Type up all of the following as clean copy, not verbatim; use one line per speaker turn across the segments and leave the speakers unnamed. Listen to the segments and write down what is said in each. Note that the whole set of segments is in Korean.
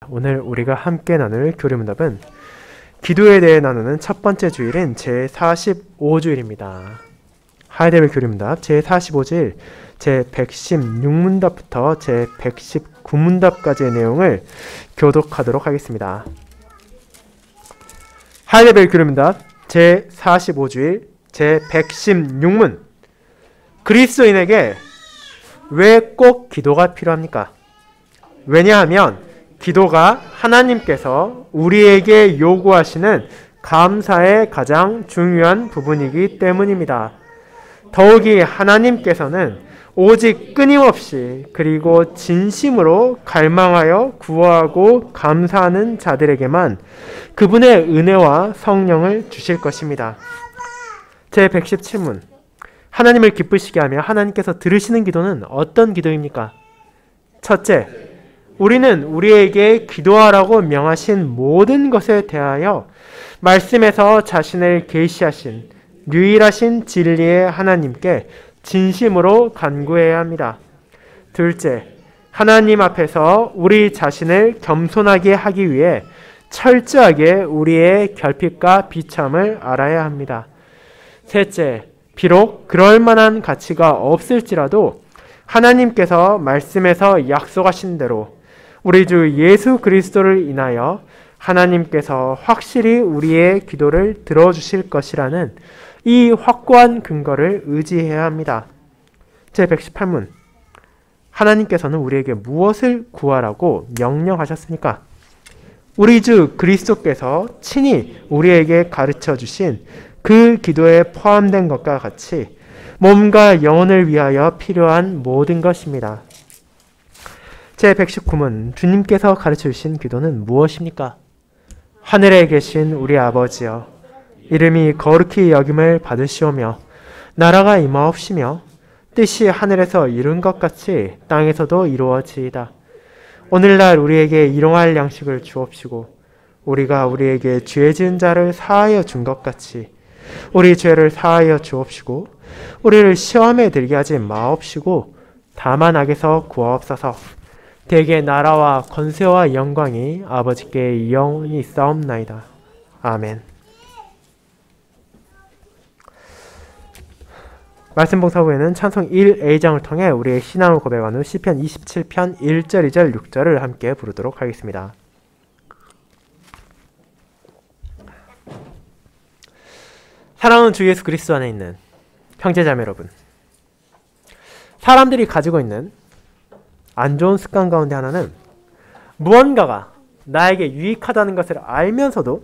오늘 우리가 함께 나눌 교리문답은 기도에 대해 나누는 첫 번째 주일인 제45주일입니다. 하이데벨 교리문답 제45주일 제116문답부터 제119문답까지의 내용을 교독하도록 하겠습니다. 하이데벨 교리문답 제45주일 제116문 그리스도인에게 왜 꼭 기도가 필요합니까? 왜냐하면 기도가 하나님께서 우리에게 요구하시는 감사의 가장 중요한 부분이기 때문입니다. 더욱이 하나님께서는 오직 끊임없이 그리고 진심으로 갈망하여 구하고 감사하는 자들에게만 그분의 은혜와 성령을 주실 것입니다. 제117문 하나님을 기쁘시게 하며 하나님께서 들으시는 기도는 어떤 기도입니까? 첫째, 우리는 우리에게 기도하라고 명하신 모든 것에 대하여 말씀에서 자신을 계시하신 유일하신 진리의 하나님께 진심으로 간구해야 합니다. 둘째, 하나님 앞에서 우리 자신을 겸손하게 하기 위해 철저하게 우리의 결핍과 비참을 알아야 합니다. 셋째, 비록 그럴 만한 가치가 없을지라도 하나님께서 말씀에서 약속하신 대로 우리 주 예수 그리스도를 인하여 하나님께서 확실히 우리의 기도를 들어주실 것이라는 이 확고한 근거를 의지해야 합니다. 제118문 하나님께서는 우리에게 무엇을 구하라고 명령하셨습니까? 우리 주 그리스도께서 친히 우리에게 가르쳐 주신 그 기도에 포함된 것과 같이 몸과 영혼을 위하여 필요한 모든 것입니다. 제119문 주님께서 가르쳐 주신 기도는 무엇입니까? 하늘에 계신 우리 아버지여 이름이 거룩히 여김을 받으시오며 나라가 임하옵시며 뜻이 하늘에서 이룬 것 같이 땅에서도 이루어지이다. 오늘날 우리에게 일용할 양식을 주옵시고 우리가 우리에게 죄 지은 자를 사하여 준 것 같이 우리 죄를 사하여 주옵시고 우리를 시험에 들게 하지 마옵시고 다만 악에서 구하옵소서. 대개 나라와 권세와 영광이 아버지께 영원히 있사옵나이다. 아멘. 말씀 봉사 후에는 찬송 1A장을 통해 우리의 신앙을 고백한 후 시편 27편 1절, 2절, 6절을 함께 부르도록 하겠습니다. 사랑하는 주 예수 그리스도 안에 있는 형제자매 여러분, 사람들이 가지고 있는 안 좋은 습관 가운데 하나는 무언가가 나에게 유익하다는 것을 알면서도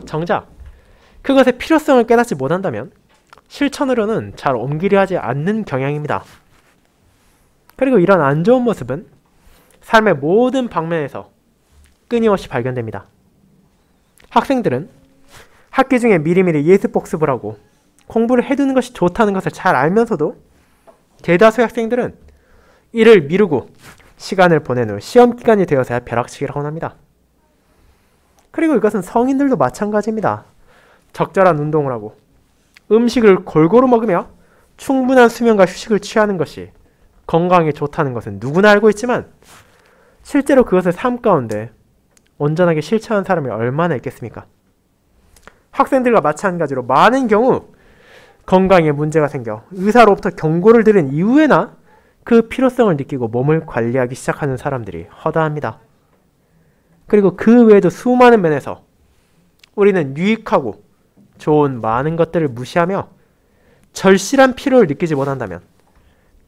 정작 그것의 필요성을 깨닫지 못한다면 실천으로는 잘 옮기려 하지 않는 경향입니다. 그리고 이런 안 좋은 모습은 삶의 모든 방면에서 끊임없이 발견됩니다. 학생들은 학기 중에 미리미리 예습 복습을 하고 공부를 해두는 것이 좋다는 것을 잘 알면서도 대다수의 학생들은 이를 미루고 시간을 보낸 후 시험 기간이 되어서야 벼락치기를 하곤 합니다. 그리고 이것은 성인들도 마찬가지입니다. 적절한 운동을 하고 음식을 골고루 먹으며 충분한 수면과 휴식을 취하는 것이 건강에 좋다는 것은 누구나 알고 있지만 실제로 그것을 삶 가운데 온전하게 실천한 사람이 얼마나 있겠습니까? 학생들과 마찬가지로 많은 경우 건강에 문제가 생겨 의사로부터 경고를 들은 이후에나 그 필요성을 느끼고 몸을 관리하기 시작하는 사람들이 허다합니다. 그리고 그 외에도 수많은 면에서 우리는 유익하고 좋은 많은 것들을 무시하며 절실한 필요를 느끼지 못한다면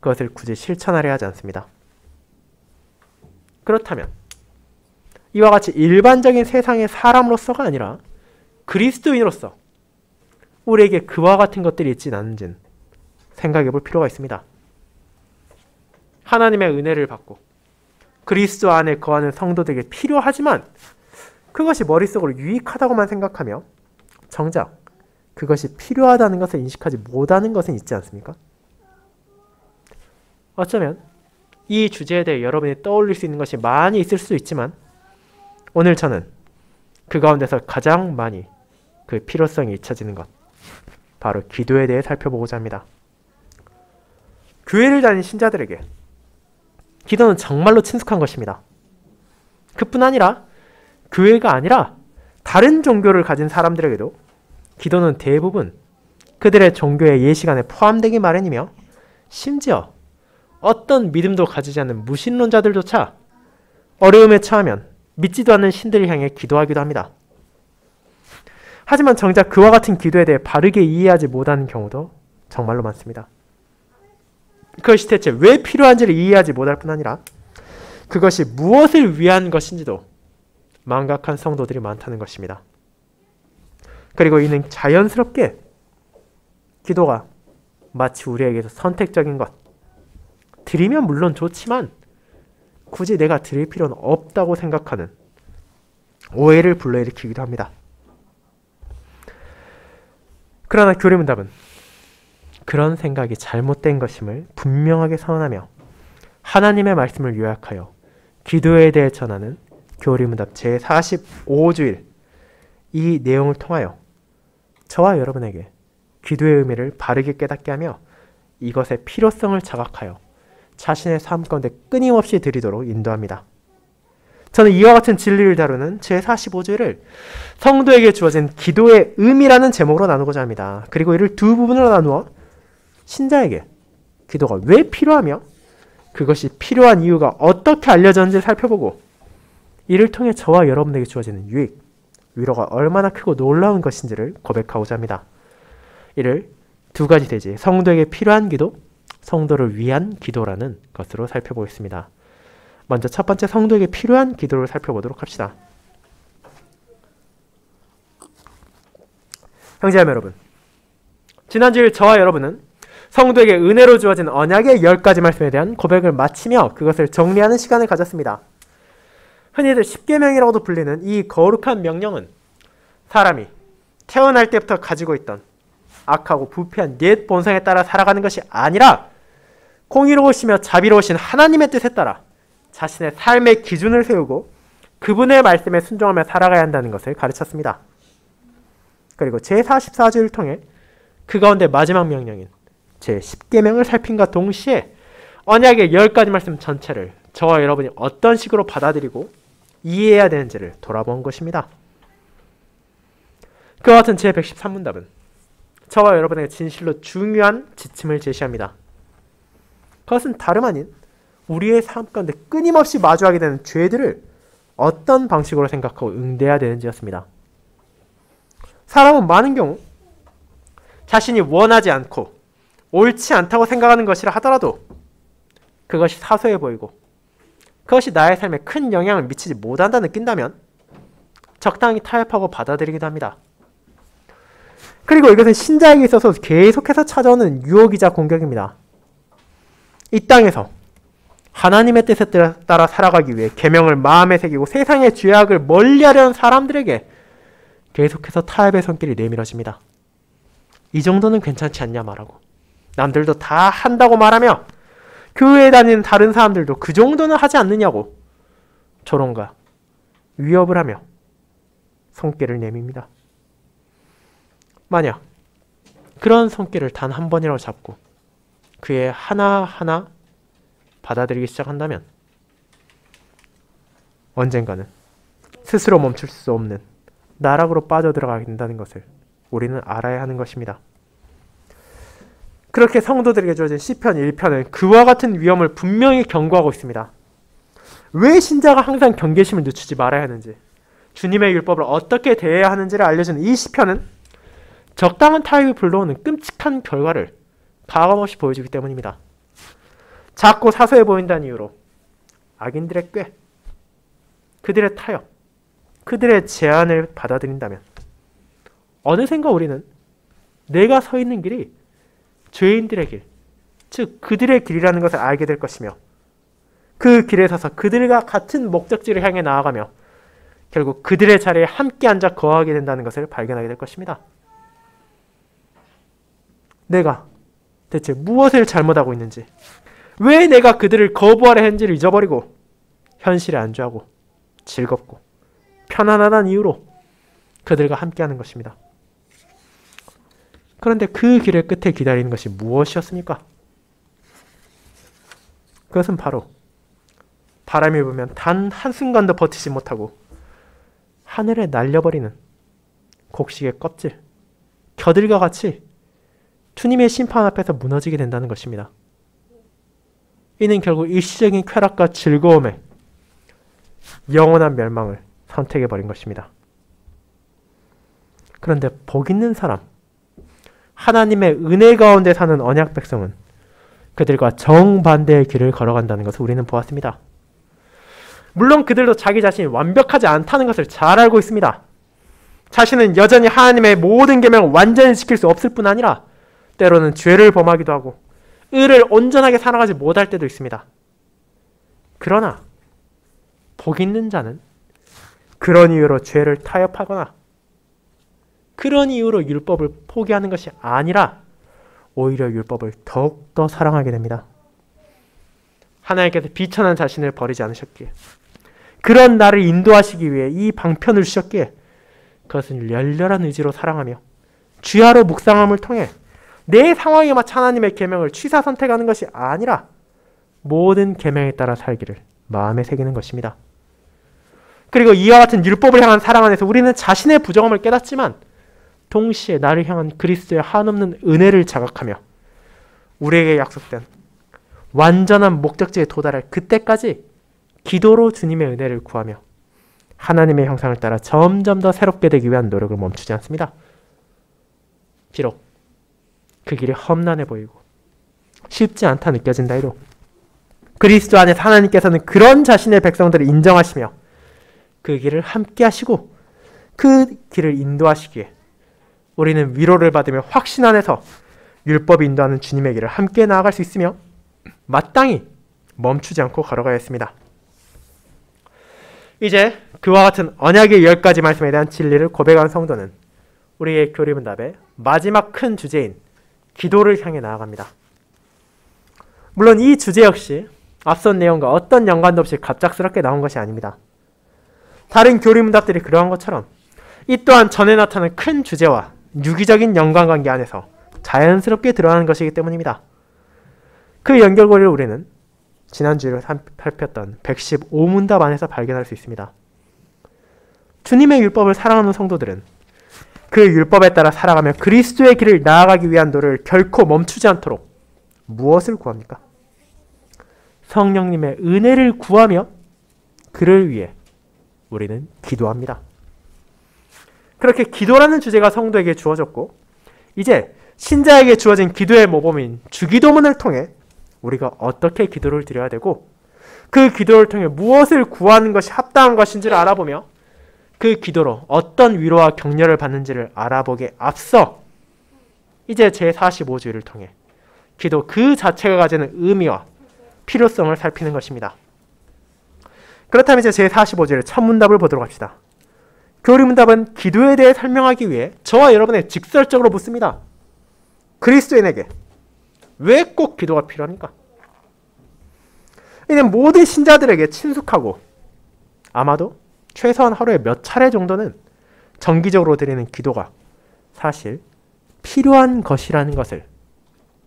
그것을 굳이 실천하려 하지 않습니다. 그렇다면 이와 같이 일반적인 세상의 사람으로서가 아니라 그리스도인으로서 우리에게 그와 같은 것들이 있지는 않은지는 생각해 볼 필요가 있습니다. 하나님의 은혜를 받고 그리스도 안에 거하는 성도들에게 필요하지만 그것이 머릿속으로 유익하다고만 생각하며 정작 그것이 필요하다는 것을 인식하지 못하는 것은 있지 않습니까? 어쩌면 이 주제에 대해 여러분이 떠올릴 수 있는 것이 많이 있을 수 있지만 오늘 저는 그 가운데서 가장 많이 그 필요성이 잊혀지는 것, 바로 기도에 대해 살펴보고자 합니다. 교회를 다니는 신자들에게 기도는 정말로 친숙한 것입니다. 그뿐 아니라 교회가 아니라 다른 종교를 가진 사람들에게도 기도는 대부분 그들의 종교의 예시관에 포함되기 마련이며 심지어 어떤 믿음도 가지지 않는 무신론자들조차 어려움에 처하면 믿지도 않는 신들을 향해 기도하기도 합니다. 하지만 정작 그와 같은 기도에 대해 바르게 이해하지 못하는 경우도 정말로 많습니다. 그것이 대체 왜 필요한지를 이해하지 못할 뿐 아니라 그것이 무엇을 위한 것인지도 망각한 성도들이 많다는 것입니다. 그리고 이는 자연스럽게 기도가 마치 우리에게서 선택적인 것, 드리면 물론 좋지만 굳이 내가 드릴 필요는 없다고 생각하는 오해를 불러일으키기도 합니다. 그러나 교리문답은 그런 생각이 잘못된 것임을 분명하게 선언하며 하나님의 말씀을 요약하여 기도에 대해 전하는 교리문답 제45주일 이 내용을 통하여 저와 여러분에게 기도의 의미를 바르게 깨닫게 하며 이것의 필요성을 자각하여 자신의 삶 가운데 끊임없이 드리도록 인도합니다. 저는 이와 같은 진리를 다루는 제45주일을 성도에게 주어진 기도의 의미라는 제목으로 나누고자 합니다. 그리고 이를 두 부분으로 나누어 신자에게 기도가 왜 필요하며 그것이 필요한 이유가 어떻게 알려졌는지 살펴보고 이를 통해 저와 여러분에게 주어지는 유익, 위로가 얼마나 크고 놀라운 것인지를 고백하고자 합니다. 이를 두 가지 대지, 성도에게 필요한 기도, 성도를 위한 기도라는 것으로 살펴보겠습니다. 먼저 첫 번째 성도에게 필요한 기도를 살펴보도록 합시다. 형제자매 여러분, 지난주일 저와 여러분은 성도에게 은혜로 주어진 언약의 10가지 말씀에 대한 고백을 마치며 그것을 정리하는 시간을 가졌습니다. 흔히들 십계명이라고도 불리는 이 거룩한 명령은 사람이 태어날 때부터 가지고 있던 악하고 부패한 옛 본성에 따라 살아가는 것이 아니라 공의로우시며 자비로우신 하나님의 뜻에 따라 자신의 삶의 기준을 세우고 그분의 말씀에 순종하며 살아가야 한다는 것을 가르쳤습니다. 그리고 제44주를 통해 그 가운데 마지막 명령인 제10계명을 살핀과 동시에 언약의 10가지 말씀 전체를 저와 여러분이 어떤 식으로 받아들이고 이해해야 되는지를 돌아본 것입니다. 그와 같은 제113문답은 저와 여러분에게 진실로 중요한 지침을 제시합니다. 그것은 다름 아닌 우리의 삶 가운데 끊임없이 마주하게 되는 죄들을 어떤 방식으로 생각하고 응대해야 되는지였습니다. 사람은 많은 경우 자신이 원하지 않고 옳지 않다고 생각하는 것이라 하더라도 그것이 사소해 보이고 그것이 나의 삶에 큰 영향을 미치지 못한다 느낀다면 적당히 타협하고 받아들이기도 합니다. 그리고 이것은 신자에게 있어서 계속해서 찾아오는 유혹이자 공격입니다. 이 땅에서 하나님의 뜻에 따라 살아가기 위해 계명을 마음에 새기고 세상의 죄악을 멀리하려는 사람들에게 계속해서 타협의 손길이 내밀어집니다. 이 정도는 괜찮지 않냐 말하고 남들도 다 한다고 말하며 교회에 다니는 다른 사람들도 그 정도는 하지 않느냐고 조롱과 위협을 하며 손길을 내밉니다. 만약 그런 손길을 단 한 번이라도 잡고 그의 하나하나 받아들이기 시작한다면 언젠가는 스스로 멈출 수 없는 나락으로 빠져들어가게 된다는 것을 우리는 알아야 하는 것입니다. 그렇게 성도들에게 주어진 시편 1편은 그와 같은 위험을 분명히 경고하고 있습니다. 왜 신자가 항상 경계심을 늦추지 말아야 하는지, 주님의 율법을 어떻게 대해야 하는지를 알려주는 이 시편은 적당한 타협이 불러오는 끔찍한 결과를 가감없이 보여주기 때문입니다. 작고 사소해 보인다는 이유로 악인들의 꾀, 그들의 타협, 그들의 제안을 받아들인다면 어느샌가 우리는 내가 서 있는 길이 죄인들의 길, 즉 그들의 길이라는 것을 알게 될 것이며 그 길에 서서 그들과 같은 목적지를 향해 나아가며 결국 그들의 자리에 함께 앉아 거하게 된다는 것을 발견하게 될 것입니다. 내가 대체 무엇을 잘못하고 있는지, 왜 내가 그들을 거부하려 했는지를 잊어버리고 현실에 안주하고 즐겁고 편안하다는 이유로 그들과 함께하는 것입니다. 그런데 그 길의 끝에 기다리는 것이 무엇이었습니까? 그것은 바로 바람이 불면 단 한순간도 버티지 못하고 하늘에 날려버리는 곡식의 껍질, 겨들과 같이 주님의 심판 앞에서 무너지게 된다는 것입니다. 이는 결국 일시적인 쾌락과 즐거움에 영원한 멸망을 선택해버린 것입니다. 그런데 복 있는 사람, 하나님의 은혜 가운데 사는 언약 백성은 그들과 정반대의 길을 걸어간다는 것을 우리는 보았습니다. 물론 그들도 자기 자신이 완벽하지 않다는 것을 잘 알고 있습니다. 자신은 여전히 하나님의 모든 계명을 완전히 지킬 수 없을 뿐 아니라 때로는 죄를 범하기도 하고 의를 온전하게 살아가지 못할 때도 있습니다. 그러나 복 있는 자는 그런 이유로 죄를 타협하거나 그런 이유로 율법을 포기하는 것이 아니라 오히려 율법을 더욱더 사랑하게 됩니다. 하나님께서 비천한 자신을 버리지 않으셨기에, 그런 나를 인도하시기 위해 이 방편을 주셨기에 그것은 열렬한 의지로 사랑하며 주야로 묵상함을 통해 내 상황에 맞춰 하나님의 계명을 취사 선택하는 것이 아니라 모든 계명에 따라 살기를 마음에 새기는 것입니다. 그리고 이와 같은 율법을 향한 사랑 안에서 우리는 자신의 부정함을 깨닫지만 동시에 나를 향한 그리스도의 한없는 은혜를 자각하며 우리에게 약속된 완전한 목적지에 도달할 그때까지 기도로 주님의 은혜를 구하며 하나님의 형상을 따라 점점 더 새롭게 되기 위한 노력을 멈추지 않습니다. 비록 그 길이 험난해 보이고 쉽지 않다 느껴진다 해도 그리스도 안에서 하나님께서는 그런 자신의 백성들을 인정하시며 그 길을 함께 하시고 그 길을 인도하시기에 우리는 위로를 받으며 확신 안에서 율법이 인도하는 주님의 길을 함께 나아갈 수 있으며 마땅히 멈추지 않고 걸어가야 했습니다. 이제 그와 같은 언약의 10가지 말씀에 대한 진리를 고백한 성도는 우리의 교리문답의 마지막 큰 주제인 기도를 향해 나아갑니다. 물론 이 주제 역시 앞선 내용과 어떤 연관도 없이 갑작스럽게 나온 것이 아닙니다. 다른 교리문답들이 그러한 것처럼 이 또한 전에 나타난 큰 주제와 유기적인 연관관계 안에서 자연스럽게 드러나는 것이기 때문입니다. 그 연결고리를 우리는 지난주에 살폈던 115문답 안에서 발견할 수 있습니다. 주님의 율법을 사랑하는 성도들은 그 율법에 따라 살아가며 그리스도의 길을 나아가기 위한 노력을 결코 멈추지 않도록 무엇을 구합니까? 성령님의 은혜를 구하며 그를 위해 우리는 기도합니다. 그렇게 기도라는 주제가 성도에게 주어졌고 이제 신자에게 주어진 기도의 모범인 주기도문을 통해 우리가 어떻게 기도를 드려야 되고 그 기도를 통해 무엇을 구하는 것이 합당한 것인지를 알아보며 그 기도로 어떤 위로와 격려를 받는지를 알아보기에 앞서 이제 제45주일을 통해 기도 그 자체가 가지는 의미와 필요성을 살피는 것입니다. 그렇다면 이제 제45주일 첫 문답을 보도록 합시다. 교리문답은 기도에 대해 설명하기 위해 저와 여러분의 직설적으로 묻습니다. 그리스도인에게 왜 꼭 기도가 필요합니까? 이는 모든 신자들에게 친숙하고 아마도 최소한 하루에 몇 차례 정도는 정기적으로 드리는 기도가 사실 필요한 것이라는 것을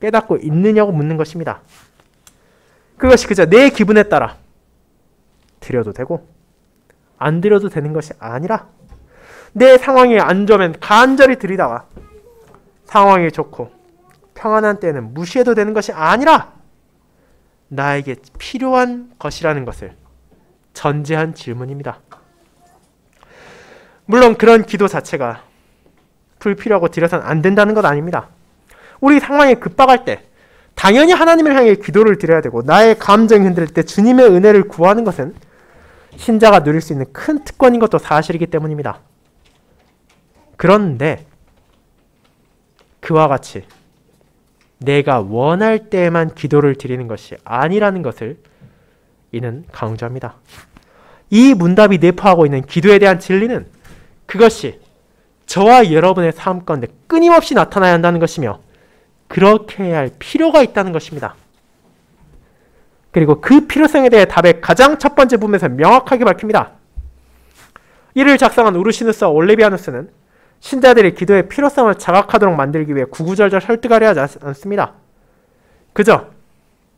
깨닫고 있느냐고 묻는 것입니다. 그것이 그저 내 기분에 따라 드려도 되고 안 드려도 되는 것이 아니라 내 상황이 안 좋으면 간절히 드리다가 상황이 좋고 평안한 때는 무시해도 되는 것이 아니라 나에게 필요한 것이라는 것을 전제한 질문입니다. 물론 그런 기도 자체가 불필요하고 드려서는 안 된다는 것 아닙니다. 우리 상황이 급박할 때 당연히 하나님을 향해 기도를 드려야 되고 나의 감정이 흔들릴 때 주님의 은혜를 구하는 것은 신자가 누릴 수 있는 큰 특권인 것도 사실이기 때문입니다. 그런데 그와 같이 내가 원할 때에만 기도를 드리는 것이 아니라는 것을 이는 강조합니다. 이 문답이 내포하고 있는 기도에 대한 진리는 그것이 저와 여러분의 삶 가운데 끊임없이 나타나야 한다는 것이며 그렇게 해야 할 필요가 있다는 것입니다. 그리고 그 필요성에 대해 답의 가장 첫 번째 부분에서 명확하게 밝힙니다. 이를 작성한 우르시누스와 올레비아누스는 신자들이 기도의 필요성을 자각하도록 만들기 위해 구구절절 설득하려 하지 않습니다. 그저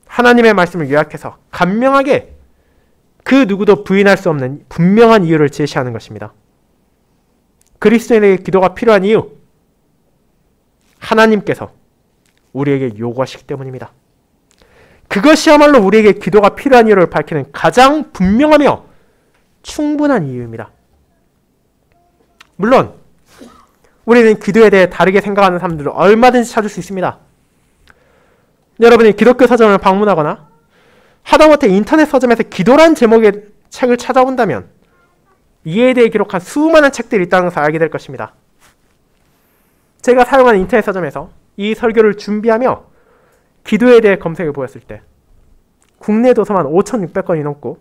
하나님의 말씀을 요약해서 간명하게 그 누구도 부인할 수 없는 분명한 이유를 제시하는 것입니다. 그리스도인에게 기도가 필요한 이유, 하나님께서 우리에게 요구하시기 때문입니다. 그것이야말로 우리에게 기도가 필요한 이유를 밝히는 가장 분명하며 충분한 이유입니다. 물론 우리는 기도에 대해 다르게 생각하는 사람들을 얼마든지 찾을 수 있습니다. 여러분이 기독교 서점을 방문하거나 하다못해 인터넷 서점에서 기도란 제목의 책을 찾아본다면 이에 대해 기록한 수많은 책들이 있다는 것을 알게 될 것입니다. 제가 사용하는 인터넷 서점에서 이 설교를 준비하며 기도에 대해 검색해 보았을 때 국내 도서만 5,600건이 넘고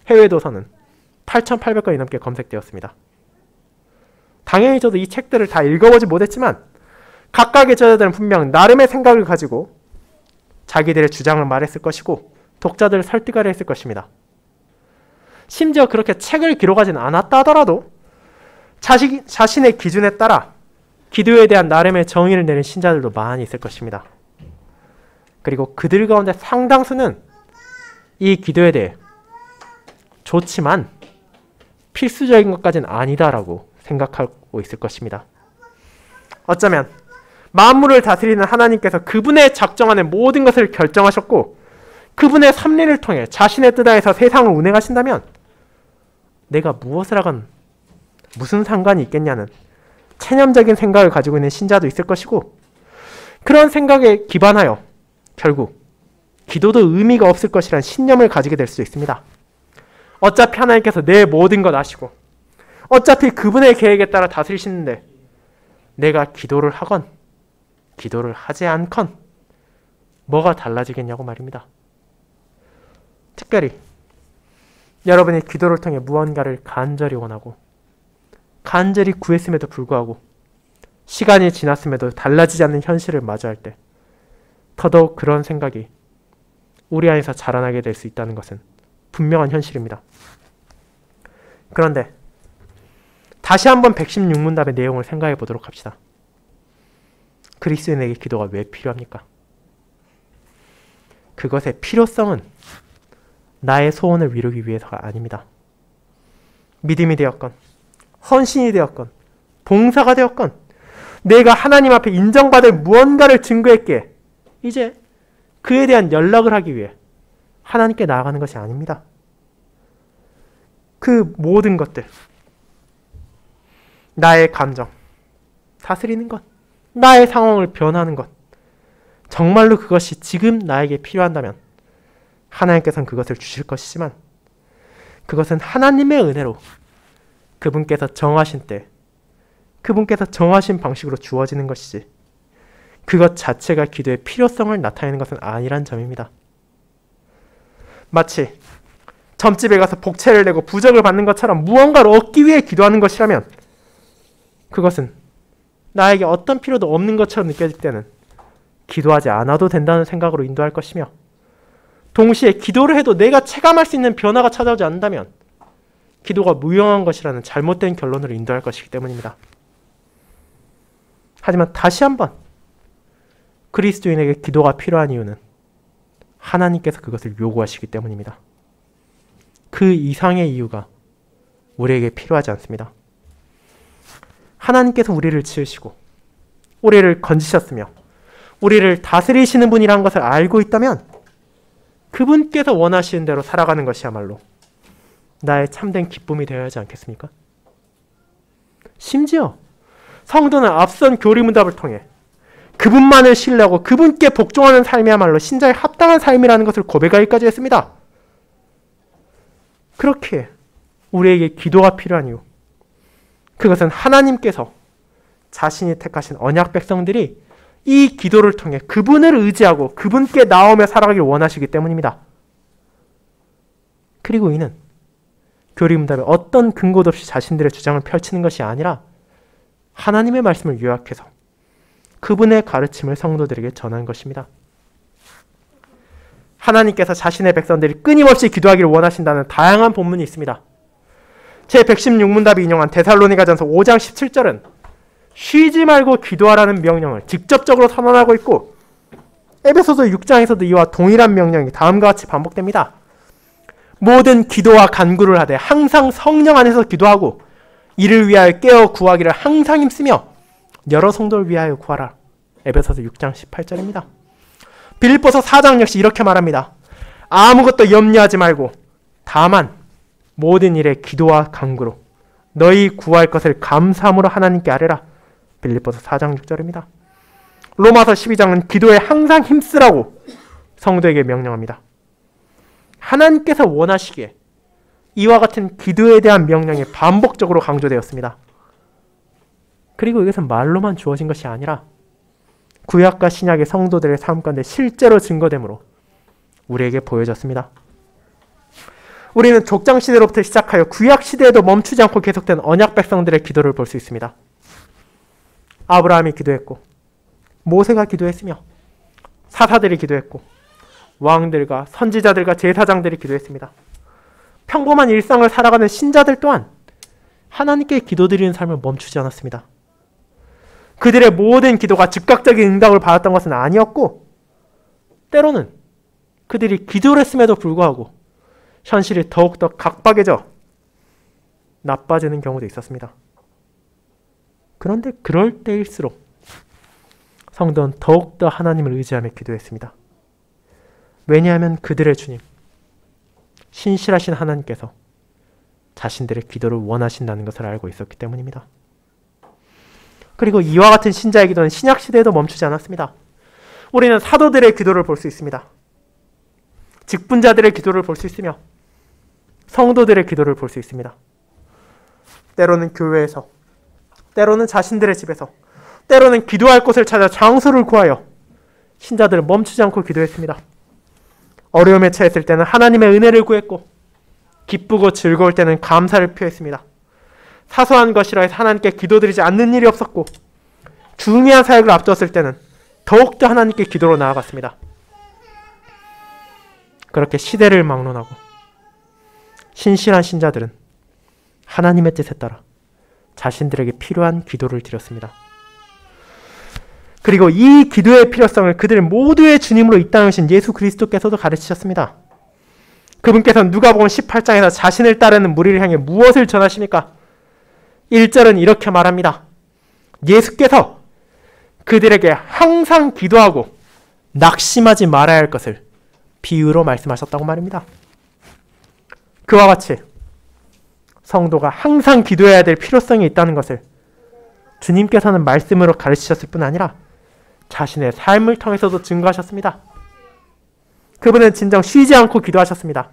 해외 도서는 8,800건이 넘게 검색되었습니다. 당연히 저도 이 책들을 다 읽어보지 못했지만 각각의 저자들은 분명 나름의 생각을 가지고 자기들의 주장을 말했을 것이고 독자들을 설득하려 했을 것입니다. 심지어 그렇게 책을 기록하진 않았다 하더라도 자신의 기준에 따라 기도에 대한 나름의 정의를 내린 신자들도 많이 있을 것입니다. 그리고 그들 가운데 상당수는 이 기도에 대해 좋지만 필수적인 것까지는 아니다라고 생각하고 있을 것입니다. 어쩌면 만물을 다스리는 하나님께서 그분의 작정하는 모든 것을 결정하셨고 그분의 섭리를 통해 자신의 뜻 하에서 세상을 운행하신다면 내가 무엇을 하건 무슨 상관이 있겠냐는 체념적인 생각을 가지고 있는 신자도 있을 것이고 그런 생각에 기반하여 결국 기도도 의미가 없을 것이라는 신념을 가지게 될 수도 있습니다. 어차피 하나님께서 내 모든 것 아시고 어차피 그분의 계획에 따라 다스리시는데 내가 기도를 하건 기도를 하지 않건 뭐가 달라지겠냐고 말입니다. 특별히 여러분이 기도를 통해 무언가를 간절히 원하고 간절히 구했음에도 불구하고 시간이 지났음에도 달라지지 않는 현실을 마주할 때 더더욱 그런 생각이 우리 안에서 자라나게 될 수 있다는 것은 분명한 현실입니다. 그런데 다시 한번 116문답의 내용을 생각해 보도록 합시다. 그리스도인에게 기도가 왜 필요합니까? 그것의 필요성은 나의 소원을 이루기 위해서가 아닙니다. 믿음이 되었건 헌신이 되었건 봉사가 되었건 내가 하나님 앞에 인정받을 무언가를 증거했기에 이제 그에 대한 연락을 하기 위해 하나님께 나아가는 것이 아닙니다. 그 모든 것들, 나의 감정, 다스리는 것, 나의 상황을 변하는 것, 정말로 그것이 지금 나에게 필요한다면 하나님께서는 그것을 주실 것이지만 그것은 하나님의 은혜로 그분께서 정하신 때, 그분께서 정하신 방식으로 주어지는 것이지 그것 자체가 기도의 필요성을 나타내는 것은 아니란 점입니다. 마치 점집에 가서 복채를 내고 부적을 받는 것처럼 무언가를 얻기 위해 기도하는 것이라면 그것은 나에게 어떤 필요도 없는 것처럼 느껴질 때는 기도하지 않아도 된다는 생각으로 인도할 것이며 동시에 기도를 해도 내가 체감할 수 있는 변화가 찾아오지 않는다면 기도가 무용한 것이라는 잘못된 결론으로 인도할 것이기 때문입니다. 하지만 다시 한번 그리스도인에게 기도가 필요한 이유는 하나님께서 그것을 요구하시기 때문입니다. 그 이상의 이유가 우리에게 필요하지 않습니다. 하나님께서 우리를 지으시고 우리를 건지셨으며 우리를 다스리시는 분이라는 것을 알고 있다면 그분께서 원하시는 대로 살아가는 것이야말로 나의 참된 기쁨이 되어야 하지 않겠습니까? 심지어 성도는 앞선 교리문답을 통해 그분만을 신뢰하고 그분께 복종하는 삶이야말로 신자에 합당한 삶이라는 것을 고백하기까지 했습니다. 그렇게 우리에게 기도가 필요한 이유, 그것은 하나님께서 자신이 택하신 언약 백성들이 이 기도를 통해 그분을 의지하고 그분께 나오며 살아가길 원하시기 때문입니다. 그리고 이는 교리문답에 어떤 근거도 없이 자신들의 주장을 펼치는 것이 아니라 하나님의 말씀을 요약해서 그분의 가르침을 성도들에게 전한 것입니다. 하나님께서 자신의 백성들이 끊임없이 기도하기를 원하신다는 다양한 본문이 있습니다. 제116문답이 인용한 데살로니가전서 5장 17절은 쉬지 말고 기도하라는 명령을 직접적으로 선언하고 있고 에베소서 6장에서도 이와 동일한 명령이 다음과 같이 반복됩니다. 모든 기도와 간구를 하되 항상 성령 안에서 기도하고 이를 위하여 깨어 구하기를 항상 힘쓰며 여러 성도를 위하여 구하라. 에베소서 6장 18절입니다. 빌립보서 4장 역시 이렇게 말합니다. 아무것도 염려하지 말고 다만 모든 일에 기도와 간구로 너희 구할 것을 감사함으로 하나님께 아뢰라. 빌립보서 4장 6절입니다. 로마서 12장은 기도에 항상 힘쓰라고 성도에게 명령합니다. 하나님께서 원하시기에 이와 같은 기도에 대한 명령이 반복적으로 강조되었습니다. 그리고 이것은 말로만 주어진 것이 아니라 구약과 신약의 성도들의 삶 가운데 실제로 증거되므로 우리에게 보여졌습니다. 우리는 족장시대로부터 시작하여 구약시대에도 멈추지 않고 계속된 언약 백성들의 기도를 볼 수 있습니다. 아브라함이 기도했고 모세가 기도했으며 사사들이 기도했고 왕들과 선지자들과 제사장들이 기도했습니다. 평범한 일상을 살아가는 신자들 또한 하나님께 기도드리는 삶을 멈추지 않았습니다. 그들의 모든 기도가 즉각적인 응답을 받았던 것은 아니었고 때로는 그들이 기도를 했음에도 불구하고 현실이 더욱더 각박해져 나빠지는 경우도 있었습니다. 그런데 그럴 때일수록 성도는 더욱더 하나님을 의지하며 기도했습니다. 왜냐하면 그들의 주님, 신실하신 하나님께서 자신들의 기도를 원하신다는 것을 알고 있었기 때문입니다. 그리고 이와 같은 신자의 기도는 신약시대에도 멈추지 않았습니다. 우리는 사도들의 기도를 볼 수 있습니다. 직분자들의 기도를 볼 수 있으며 성도들의 기도를 볼 수 있습니다. 때로는 교회에서, 때로는 자신들의 집에서, 때로는 기도할 곳을 찾아 장소를 구하여 신자들은 멈추지 않고 기도했습니다. 어려움에 처했을 때는 하나님의 은혜를 구했고 기쁘고 즐거울 때는 감사를 표했습니다. 사소한 것이라 해서 하나님께 기도드리지 않는 일이 없었고 중요한 사역을 앞두었을 때는 더욱더 하나님께 기도로 나아갔습니다. 그렇게 시대를 막론하고 신실한 신자들은 하나님의 뜻에 따라 자신들에게 필요한 기도를 드렸습니다. 그리고 이 기도의 필요성을 그들 모두의 주님으로 이 땅에 오신 예수 그리스도께서도 가르치셨습니다. 그분께서는 누가복음 18장에서 자신을 따르는 무리를 향해 무엇을 전하십니까? 1절은 이렇게 말합니다. 예수께서 그들에게 항상 기도하고 낙심하지 말아야 할 것을 비유로 말씀하셨다고 말입니다. 그와 같이 성도가 항상 기도해야 될 필요성이 있다는 것을 주님께서는 말씀으로 가르치셨을 뿐 아니라 자신의 삶을 통해서도 증거하셨습니다. 그분은 진정 쉬지 않고 기도하셨습니다.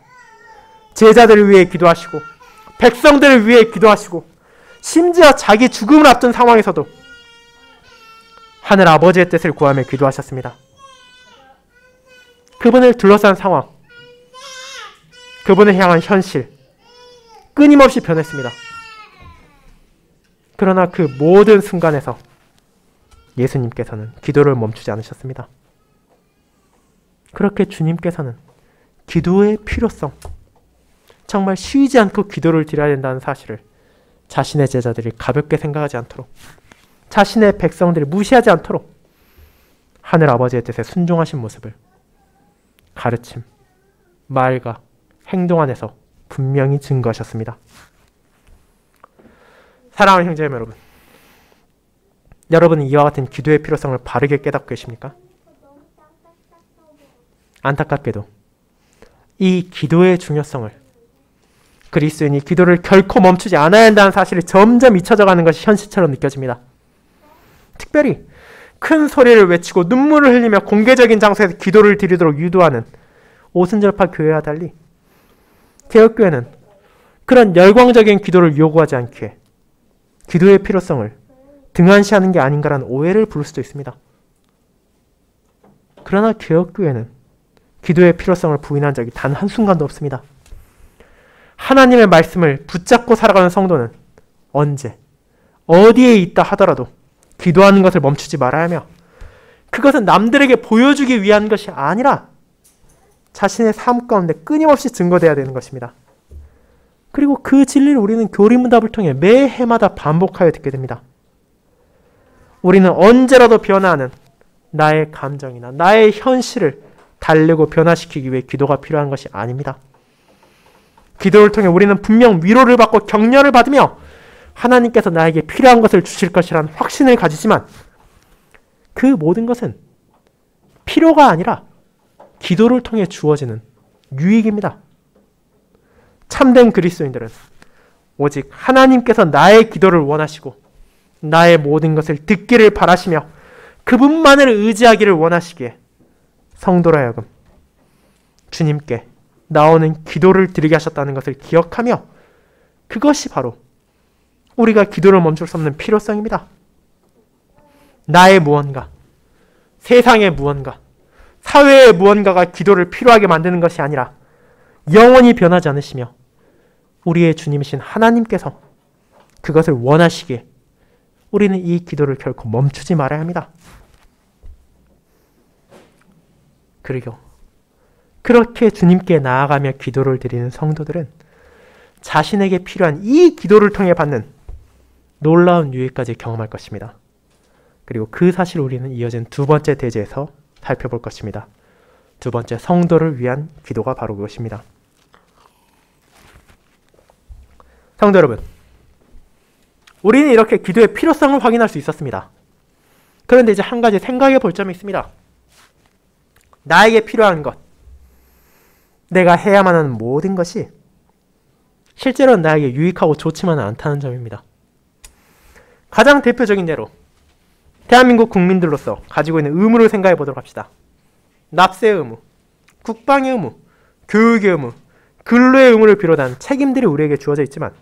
제자들을 위해 기도하시고 백성들을 위해 기도하시고 심지어 자기 죽음을 앞둔 상황에서도 하늘 아버지의 뜻을 구하며 기도하셨습니다. 그분을 둘러싼 상황, 그분을 향한 현실, 끊임없이 변했습니다. 그러나 그 모든 순간에서 예수님께서는 기도를 멈추지 않으셨습니다. 그렇게 주님께서는 기도의 필요성, 정말 쉬지 않고 기도를 드려야 된다는 사실을 자신의 제자들이 가볍게 생각하지 않도록, 자신의 백성들이 무시하지 않도록 하늘 아버지의 뜻에 순종하신 모습을 가르침, 말과 행동 안에서 분명히 증거하셨습니다. 사랑하는 형제자매 여러분, 여러분은 이와 같은 기도의 필요성을 바르게 깨닫고 계십니까? 안타깝게도 이 기도의 중요성을, 그리스도인이 기도를 결코 멈추지 않아야 한다는 사실이 점점 잊혀져가는 것이 현실처럼 느껴집니다. 특별히 큰 소리를 외치고 눈물을 흘리며 공개적인 장소에서 기도를 드리도록 유도하는 오순절파 교회와 달리 개혁교회는 그런 열광적인 기도를 요구하지 않기에 기도의 필요성을 등한시하는 게 아닌가라는 오해를 부를 수도 있습니다. 그러나 개혁교회는 기도의 필요성을 부인한 적이 단 한순간도 없습니다. 하나님의 말씀을 붙잡고 살아가는 성도는 언제, 어디에 있다 하더라도 기도하는 것을 멈추지 말아야 하며, 그것은 남들에게 보여주기 위한 것이 아니라 자신의 삶 가운데 끊임없이 증거되어야 되는 것입니다. 그리고 그 진리를 우리는 교리문답을 통해 매 해마다 반복하여 듣게 됩니다. 우리는 언제라도 변화하는 나의 감정이나 나의 현실을 달래고 변화시키기 위해 기도가 필요한 것이 아닙니다. 기도를 통해 우리는 분명 위로를 받고 격려를 받으며 하나님께서 나에게 필요한 것을 주실 것이라는 확신을 가지지만 그 모든 것은 필요가 아니라 기도를 통해 주어지는 유익입니다. 참된 그리스도인들은 오직 하나님께서 나의 기도를 원하시고 나의 모든 것을 듣기를 바라시며 그분만을 의지하기를 원하시기에 성도로 하여금 주님께 나오는 기도를 드리게 하셨다는 것을 기억하며 그것이 바로 우리가 기도를 멈출 수 없는 필요성입니다. 나의 무언가, 세상의 무언가, 사회의 무언가가 기도를 필요하게 만드는 것이 아니라 영원히 변하지 않으시며 우리의 주님이신 하나님께서 그것을 원하시기에 우리는 이 기도를 결코 멈추지 말아야 합니다. 그리고 그렇게 주님께 나아가며 기도를 드리는 성도들은 자신에게 필요한 이 기도를 통해 받는 놀라운 유익까지 경험할 것입니다. 그리고 그 사실을 우리는 이어진 두 번째 대제에서 살펴볼 것입니다. 두 번째, 성도를 위한 기도가 바로 그것입니다. 성도 여러분, 우리는 이렇게 기도의 필요성을 확인할 수 있었습니다. 그런데 이제 한 가지 생각해 볼 점이 있습니다. 나에게 필요한 것, 내가 해야만 하는 모든 것이 실제로는 나에게 유익하고 좋지만은 않다는 점입니다. 가장 대표적인 예로 대한민국 국민들로서 가지고 있는 의무를 생각해 보도록 합시다. 납세의 의무, 국방의 의무, 교육의 의무, 근로의 의무를 비롯한 책임들이 우리에게 주어져 있지만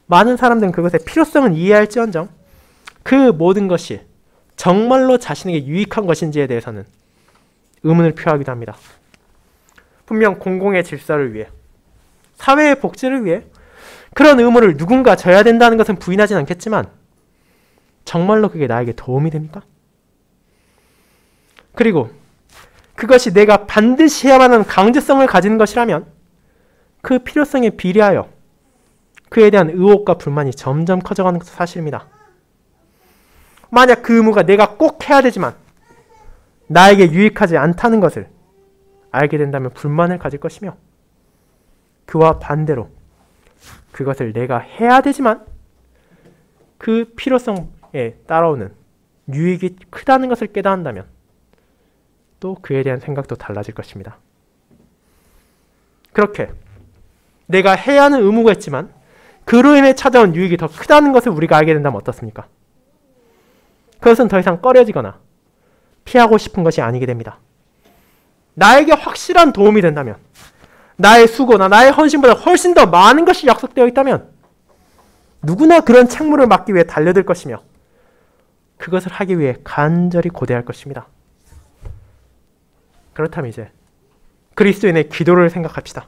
많은 사람들은 그것의 필요성은 이해할지언정 그 모든 것이 정말로 자신에게 유익한 것인지에 대해서는 의문을 표하기도 합니다. 분명 공공의 질서를 위해, 사회의 복지를 위해 그런 의무를 누군가 져야 된다는 것은 부인하진 않겠지만 정말로 그게 나에게 도움이 됩니까? 그리고 그것이 내가 반드시 해야만 하는 강제성을 가지는 것이라면 그 필요성에 비례하여 그에 대한 의혹과 불만이 점점 커져가는 것도 사실입니다. 만약 그 의무가 내가 꼭 해야 되지만 나에게 유익하지 않다는 것을 알게 된다면 불만을 가질 것이며 그와 반대로 그것을 내가 해야 되지만 그 필요성에 따라오는 유익이 크다는 것을 깨닫는다면 또 그에 대한 생각도 달라질 것입니다. 그렇게 내가 해야 하는 의무가 있지만 그로 인해 찾아온 유익이 더 크다는 것을 우리가 알게 된다면 어떻습니까? 그것은 더 이상 꺼려지거나 피하고 싶은 것이 아니게 됩니다. 나에게 확실한 도움이 된다면, 나의 수고나 나의 헌신보다 훨씬 더 많은 것이 약속되어 있다면 누구나 그런 책무를 맡기 위해 달려들 것이며 그것을 하기 위해 간절히 고대할 것입니다. 그렇다면 이제 그리스도인의 기도를 생각합시다.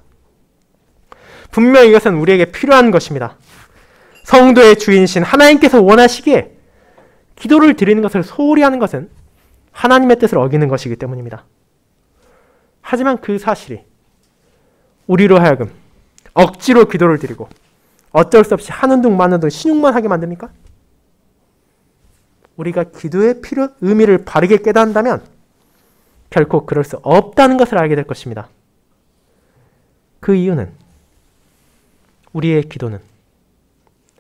분명히 이것은 우리에게 필요한 것입니다. 성도의 주인이신 하나님께서 원하시기에 기도를 드리는 것을 소홀히 하는 것은 하나님의 뜻을 어기는 것이기 때문입니다. 하지만 그 사실이 우리로 하여금 억지로 기도를 드리고 어쩔 수 없이 하는 둥 마는 둥 신용만 하게 만듭니까? 우리가 기도의 의미를 바르게 깨닫는다면 결코 그럴 수 없다는 것을 알게 될 것입니다. 그 이유는 우리의 기도는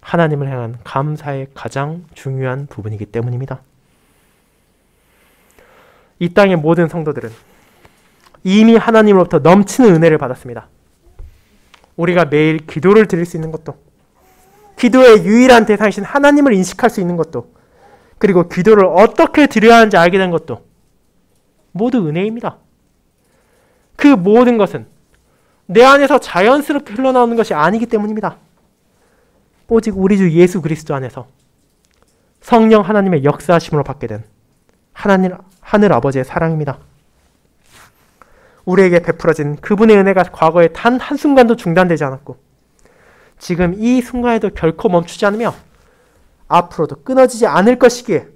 하나님을 향한 감사의 가장 중요한 부분이기 때문입니다. 이 땅의 모든 성도들은 이미 하나님으로부터 넘치는 은혜를 받았습니다. 우리가 매일 기도를 드릴 수 있는 것도, 기도의 유일한 대상이신 하나님을 인식할 수 있는 것도, 그리고 기도를 어떻게 드려야 하는지 알게 된 것도 모두 은혜입니다. 그 모든 것은 내 안에서 자연스럽게 흘러나오는 것이 아니기 때문입니다. 오직 우리 주 예수 그리스도 안에서 성령 하나님의 역사하심으로 받게 된 하늘 아버지의 사랑입니다. 우리에게 베풀어진 그분의 은혜가 과거에 단 한순간도 중단되지 않았고 지금 이 순간에도 결코 멈추지 않으며 앞으로도 끊어지지 않을 것이기에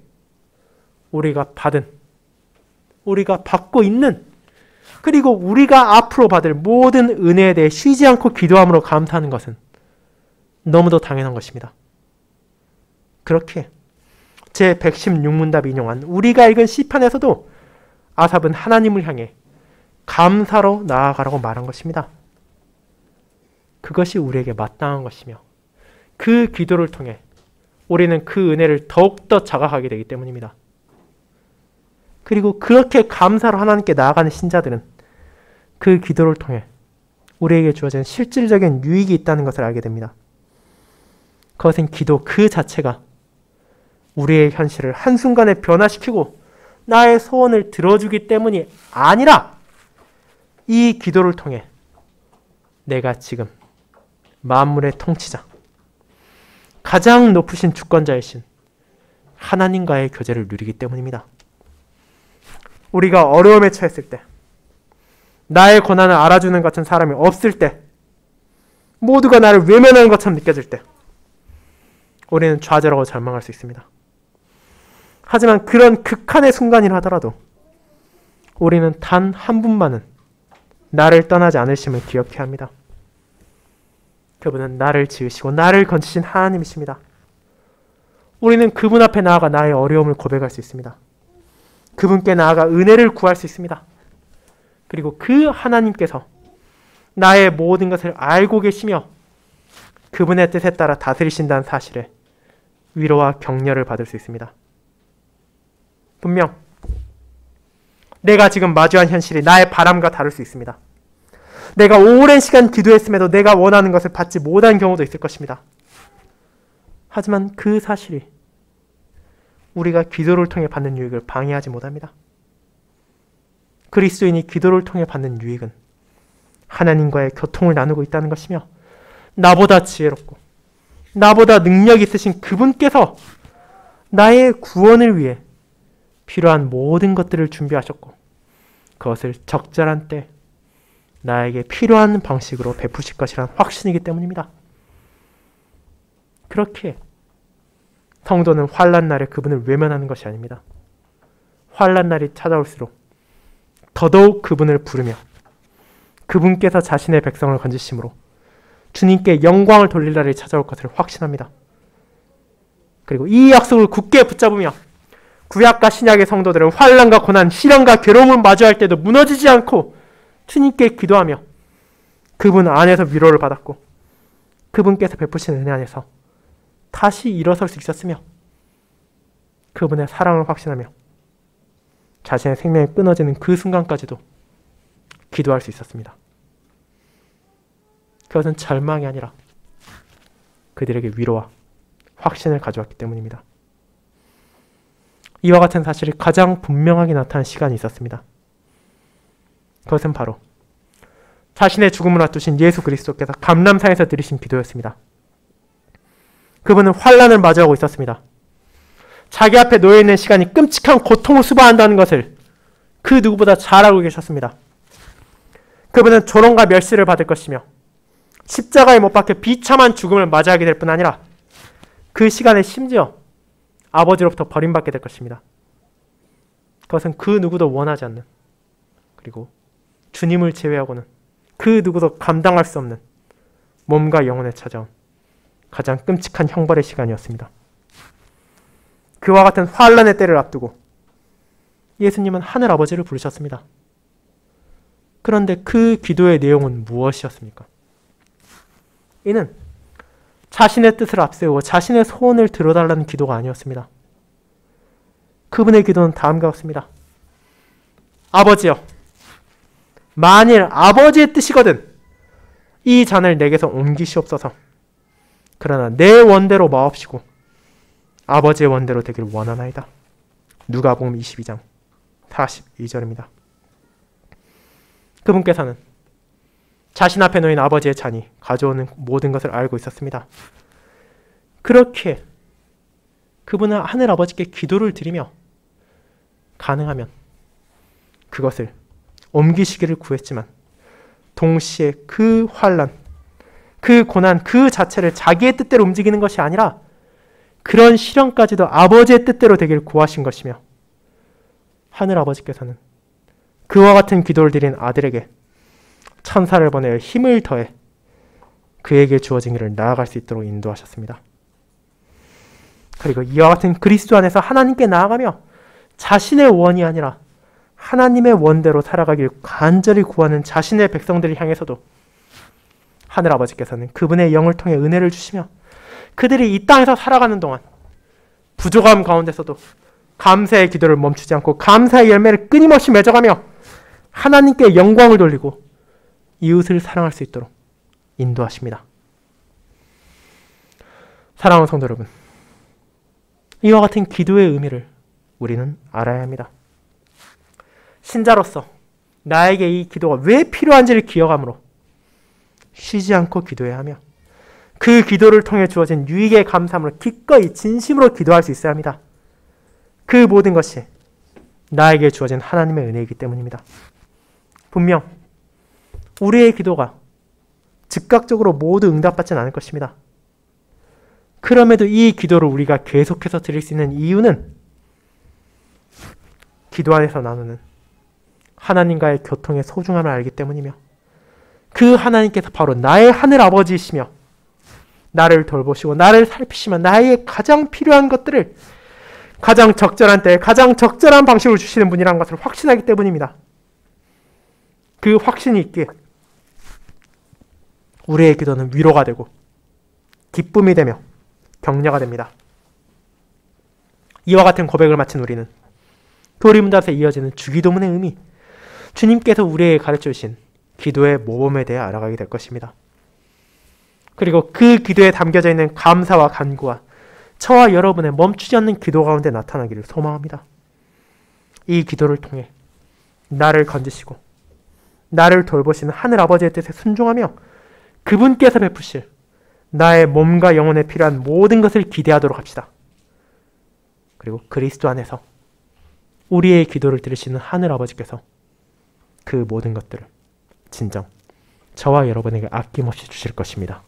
우리가 받고 있는, 그리고 우리가 앞으로 받을 모든 은혜에 대해 쉬지 않고 기도함으로 감사하는 것은 너무도 당연한 것입니다. 그렇게 제 116문답 인용한 우리가 읽은 시편에서도 아삽은 하나님을 향해 감사로 나아가라고 말한 것입니다. 그것이 우리에게 마땅한 것이며 그 기도를 통해 우리는 그 은혜를 더욱더 자각하게 되기 때문입니다. 그리고 그렇게 감사로 하나님께 나아가는 신자들은 그 기도를 통해 우리에게 주어진 실질적인 유익이 있다는 것을 알게 됩니다. 그것은 기도 그 자체가 우리의 현실을 한순간에 변화시키고 나의 소원을 들어주기 때문이 아니라 이 기도를 통해 내가 지금 만물의 통치자, 가장 높으신 주권자이신 하나님과의 교제를 누리기 때문입니다. 우리가 어려움에 처했을 때, 나의 고난을 알아주는 것 같은 사람이 없을 때, 모두가 나를 외면하는 것처럼 느껴질 때 우리는 좌절하고 절망할 수 있습니다. 하지만 그런 극한의 순간이라 하더라도 우리는 단 한 분만은 나를 떠나지 않으심을 기억해야 합니다. 그분은 나를 지으시고 나를 건지신 하나님이십니다. 우리는 그분 앞에 나아가 나의 어려움을 고백할 수 있습니다. 그분께 나아가 은혜를 구할 수 있습니다. 그리고 그 하나님께서 나의 모든 것을 알고 계시며 그분의 뜻에 따라 다스리신다는 사실에 위로와 격려를 받을 수 있습니다. 분명 내가 지금 마주한 현실이 나의 바람과 다를 수 있습니다. 내가 오랜 시간 기도했음에도 내가 원하는 것을 받지 못한 경우도 있을 것입니다. 하지만 그 사실이 우리가 기도를 통해 받는 유익을 방해하지 못합니다. 그리스도인이 기도를 통해 받는 유익은 하나님과의 교통을 나누고 있다는 것이며 나보다 지혜롭고 나보다 능력 있으신 그분께서 나의 구원을 위해 필요한 모든 것들을 준비하셨고 그것을 적절한 때 나에게 필요한 방식으로 베푸실 것이란 확신이기 때문입니다. 그렇게 성도는 환난 날에 그분을 외면하는 것이 아닙니다. 환난 날이 찾아올수록 더더욱 그분을 부르며 그분께서 자신의 백성을 건지심으로 주님께 영광을 돌릴 날이 찾아올 것을 확신합니다. 그리고 이 약속을 굳게 붙잡으며 구약과 신약의 성도들은 환난과 고난, 시련과 괴로움을 마주할 때도 무너지지 않고 주님께 기도하며 그분 안에서 위로를 받았고 그분께서 베푸신 은혜 안에서 다시 일어설 수 있었으며 그분의 사랑을 확신하며 자신의 생명이 끊어지는 그 순간까지도 기도할 수 있었습니다. 그것은 절망이 아니라 그들에게 위로와 확신을 가져왔기 때문입니다. 이와 같은 사실이 가장 분명하게 나타난 시간이 있었습니다. 그것은 바로 자신의 죽음을 앞두신 예수 그리스도께서 감람산에서 드리신 기도였습니다. 그분은 환난을 마주하고 있었습니다. 자기 앞에 놓여있는 시간이 끔찍한 고통을 수반한다는 것을 그 누구보다 잘 알고 계셨습니다. 그분은 조롱과 멸시를 받을 것이며 십자가에 못 박혀 비참한 죽음을 맞이하게 될 뿐 아니라 그 시간에 심지어 아버지로부터 버림받게 될 것입니다. 그것은 그 누구도 원하지 않는, 그리고 주님을 제외하고는 그 누구도 감당할 수 없는 몸과 영혼에 찾아온 가장 끔찍한 형벌의 시간이었습니다. 그와 같은 환난의 때를 앞두고 예수님은 하늘 아버지를 부르셨습니다. 그런데 그 기도의 내용은 무엇이었습니까? 이는 자신의 뜻을 앞세우고 자신의 소원을 들어달라는 기도가 아니었습니다. 그분의 기도는 다음과 같습니다. 아버지여, 만일 아버지의 뜻이거든 이 잔을 내게서 옮기시옵소서. 그러나 내 원대로 마옵시고 아버지의 원대로 되길 원하나이다. 누가복음 22장 42절입니다. 그분께서는 자신 앞에 놓인 아버지의 잔이 가져오는 모든 것을 알고 있었습니다. 그렇게 그분은 하늘 아버지께 기도를 드리며 가능하면 그것을 옮기시기를 구했지만 동시에 그 환난, 그 고난 그 자체를 자기의 뜻대로 움직이는 것이 아니라 그런 시련까지도 아버지의 뜻대로 되길 구하신 것이며 하늘 아버지께서는 그와 같은 기도를 드린 아들에게 천사를 보내 힘을 더해 그에게 주어진 길을 나아갈 수 있도록 인도하셨습니다. 그리고 이와 같은 그리스도 안에서 하나님께 나아가며 자신의 원이 아니라 하나님의 원대로 살아가길 간절히 구하는 자신의 백성들을 향해서도 하늘아버지께서는 그분의 영을 통해 은혜를 주시며 그들이 이 땅에서 살아가는 동안 부족함 가운데서도 감사의 기도를 멈추지 않고 감사의 열매를 끊임없이 맺어가며 하나님께 영광을 돌리고 이웃을 사랑할 수 있도록 인도하십니다. 사랑하는 성도 여러분, 이와 같은 기도의 의미를 우리는 알아야 합니다. 신자로서 나에게 이 기도가 왜 필요한지를 기억함으로 쉬지 않고 기도해야 하며 그 기도를 통해 주어진 유익에 감사함으로 기꺼이 진심으로 기도할 수 있어야 합니다. 그 모든 것이 나에게 주어진 하나님의 은혜이기 때문입니다. 분명 우리의 기도가 즉각적으로 모두 응답받지는 않을 것입니다. 그럼에도 이 기도를 우리가 계속해서 드릴 수 있는 이유는 기도 안에서 나누는 하나님과의 교통의 소중함을 알기 때문이며 그 하나님께서 바로 나의 하늘 아버지이시며 나를 돌보시고 나를 살피시며 나의 가장 필요한 것들을 가장 적절한 때에 가장 적절한 방식으로 주시는 분이라는 것을 확신하기 때문입니다. 그 확신이 있기에 우리의 기도는 위로가 되고 기쁨이 되며 격려가 됩니다. 이와 같은 고백을 마친 우리는 도리문답에 이어지는 주기도문의 의미, 주님께서 우리에게 가르쳐주신 기도의 모범에 대해 알아가게 될 것입니다. 그리고 그 기도에 담겨져 있는 감사와 간구와 저와 여러분의 멈추지 않는 기도 가운데 나타나기를 소망합니다. 이 기도를 통해 나를 건지시고 나를 돌보시는 하늘 아버지의 뜻에 순종하며 그분께서 베푸실 나의 몸과 영혼에 필요한 모든 것을 기대하도록 합시다. 그리고 그리스도 안에서 우리의 기도를 들으시는 하늘 아버지께서 그 모든 것들을 진정 저와 여러분에게 아낌없이 주실 것입니다.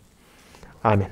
아멘.